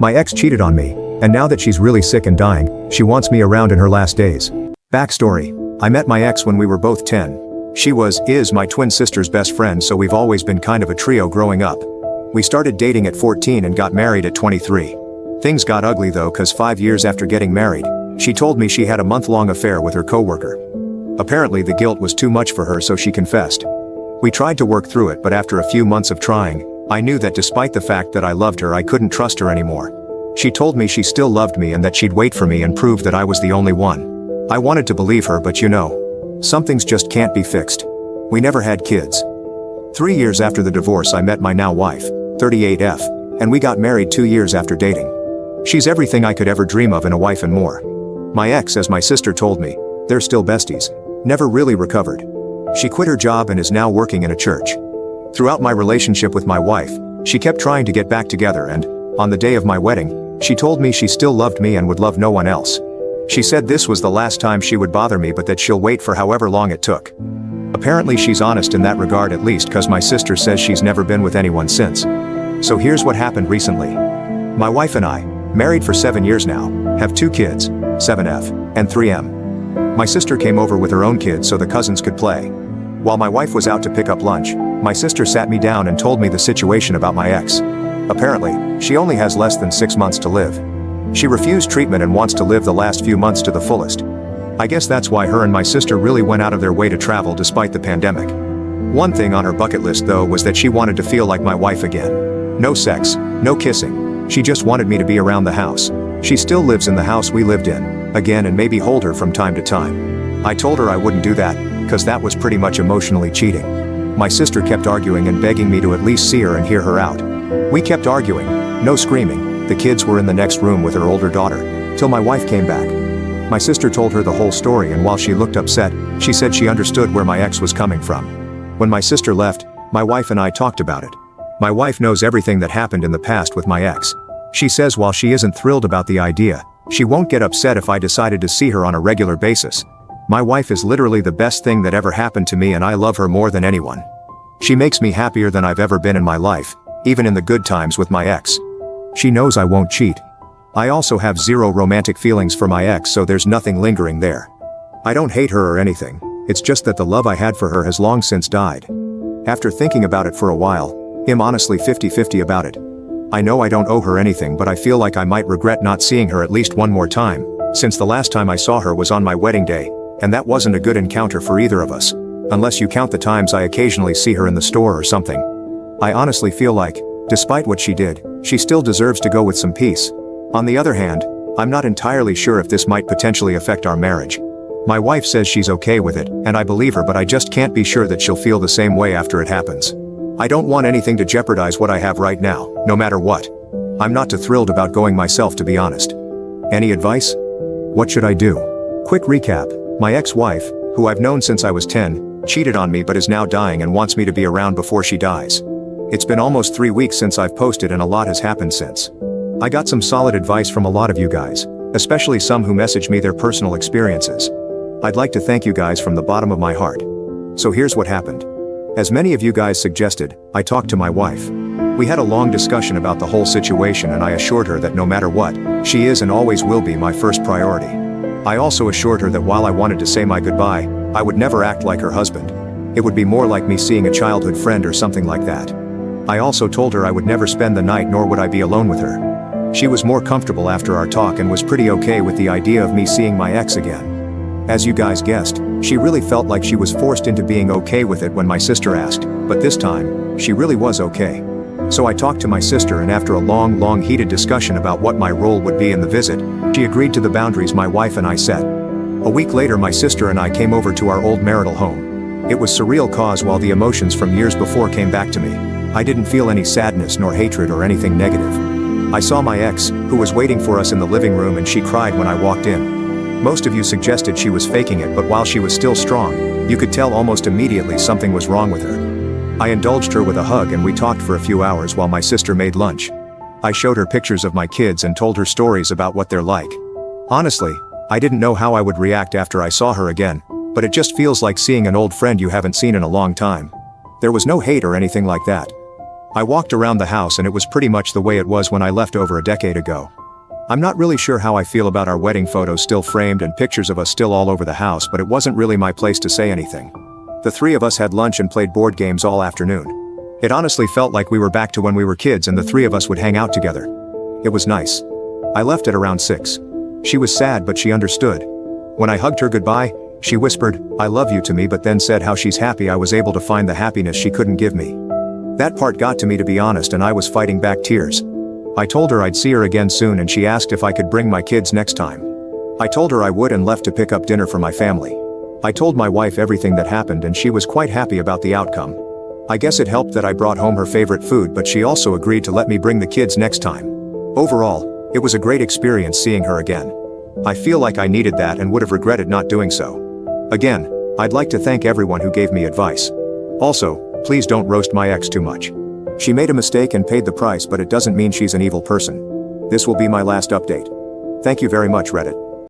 My ex cheated on me, and now that she's really sick and dying, she wants me around in her last days. Backstory. I met my ex when we were both 10. She is my twin sister's best friend, so we've always been kind of a trio growing up. We started dating at 14 and got married at 23. Things got ugly though, cause 5 years after getting married, she told me she had a month-long affair with her coworker. Apparently the guilt was too much for her, so she confessed. We tried to work through it, but after a few months of trying, I knew that despite the fact that I loved her, I couldn't trust her anymore. She told me she still loved me and that she'd wait for me and prove that I was the only one. I wanted to believe her, but some things just can't be fixed. We never had kids. 3 years after the divorce, I met my now wife, 38F, and we got married 2 years after dating. She's everything I could ever dream of in a wife and more. My ex, as my sister told me, they're still besties, never really recovered. She quit her job and is now working in a church. Throughout my relationship with my wife, she kept trying to get back together, and on the day of my wedding, she told me she still loved me and would love no one else. She said this was the last time she would bother me, but that she'll wait for however long it took. Apparently she's honest in that regard, at least, cause my sister says she's never been with anyone since. So here's what happened recently. My wife and I, married for 7 years now, have 2 kids, 7F and 3M. My sister came over with her own kids so the cousins could play. While my wife was out to pick up lunch, my sister sat me down and told me the situation about my ex. Apparently, she only has less than 6 months to live. She refused treatment and wants to live the last few months to the fullest. I guess that's why her and my sister really went out of their way to travel despite the pandemic. One thing on her bucket list though was that she wanted to feel like my wife again. No sex, no kissing, she just wanted me to be around the house. She still lives in the house we lived in, again, and maybe hold her from time to time. I told her I wouldn't do that, cause that was pretty much emotionally cheating. My sister kept arguing and begging me to at least see her and hear her out. We kept arguing, no screaming, the kids were in the next room with her older daughter, till my wife came back. My sister told her the whole story, and while she looked upset, she said she understood where my ex was coming from. When my sister left, my wife and I talked about it. My wife knows everything that happened in the past with my ex. She says while she isn't thrilled about the idea, she won't get upset if I decided to see her on a regular basis. My wife is literally the best thing that ever happened to me, and I love her more than anyone. She makes me happier than I've ever been in my life, even in the good times with my ex. She knows I won't cheat. I also have zero romantic feelings for my ex, so there's nothing lingering there. I don't hate her or anything, it's just that the love I had for her has long since died. After thinking about it for a while, I'm honestly 50-50 about it. I know I don't owe her anything, but I feel like I might regret not seeing her at least one more time, since the last time I saw her was on my wedding day, and that wasn't a good encounter for either of us, unless you count the times I occasionally see her in the store or something. I honestly feel like, despite what she did, she still deserves to go with some peace. On the other hand, I'm not entirely sure if this might potentially affect our marriage. My wife says she's okay with it, and I believe her, but I just can't be sure that she'll feel the same way after it happens. I don't want anything to jeopardize what I have right now, no matter what. I'm not too thrilled about going myself, to be honest. Any advice? What should I do? Quick recap. My ex-wife, who I've known since I was 10, cheated on me but is now dying and wants me to be around before she dies. It's been almost 3 weeks since I've posted, and a lot has happened since. I got some solid advice from a lot of you guys, especially some who messaged me their personal experiences. I'd like to thank you guys from the bottom of my heart. So here's what happened. As many of you guys suggested, I talked to my wife. We had a long discussion about the whole situation, and I assured her that no matter what, she is and always will be my first priority. I also assured her that while I wanted to say my goodbye, I would never act like her husband. It would be more like me seeing a childhood friend or something like that. I also told her I would never spend the night, nor would I be alone with her. She was more comfortable after our talk and was pretty okay with the idea of me seeing my ex again. As you guys guessed, she really felt like she was forced into being okay with it when my sister asked, but this time, she really was okay. So I talked to my sister, and after a long heated discussion about what my role would be in the visit, she agreed to the boundaries my wife and I set. A week later, my sister and I came over to our old marital home. It was surreal cause while the emotions from years before came back to me, I didn't feel any sadness nor hatred or anything negative. I saw my ex, who was waiting for us in the living room, and she cried when I walked in. Most of you suggested she was faking it, but while she was still strong, you could tell almost immediately something was wrong with her. I indulged her with a hug, and we talked for a few hours while my sister made lunch. I showed her pictures of my kids and told her stories about what they're like. Honestly, I didn't know how I would react after I saw her again, but it just feels like seeing an old friend you haven't seen in a long time. There was no hate or anything like that. I walked around the house and it was pretty much the way it was when I left over a decade ago. I'm not really sure how I feel about our wedding photos still framed and pictures of us still all over the house, but it wasn't really my place to say anything. The three of us had lunch and played board games all afternoon. It honestly felt like we were back to when we were kids and the three of us would hang out together. It was nice. I left at around 6. She was sad but she understood. When I hugged her goodbye, she whispered, "I love you" to me, but then said how she's happy I was able to find the happiness she couldn't give me. That part got to me, to be honest, and I was fighting back tears. I told her I'd see her again soon and she asked if I could bring my kids next time. I told her I would and left to pick up dinner for my family. I told my wife everything that happened and she was quite happy about the outcome. I guess it helped that I brought home her favorite food, but she also agreed to let me bring the kids next time. Overall, it was a great experience seeing her again. I feel like I needed that and would have regretted not doing so. Again, I'd like to thank everyone who gave me advice. Also, please don't roast my ex too much. She made a mistake and paid the price, but it doesn't mean she's an evil person. This will be my last update. Thank you very much, Reddit.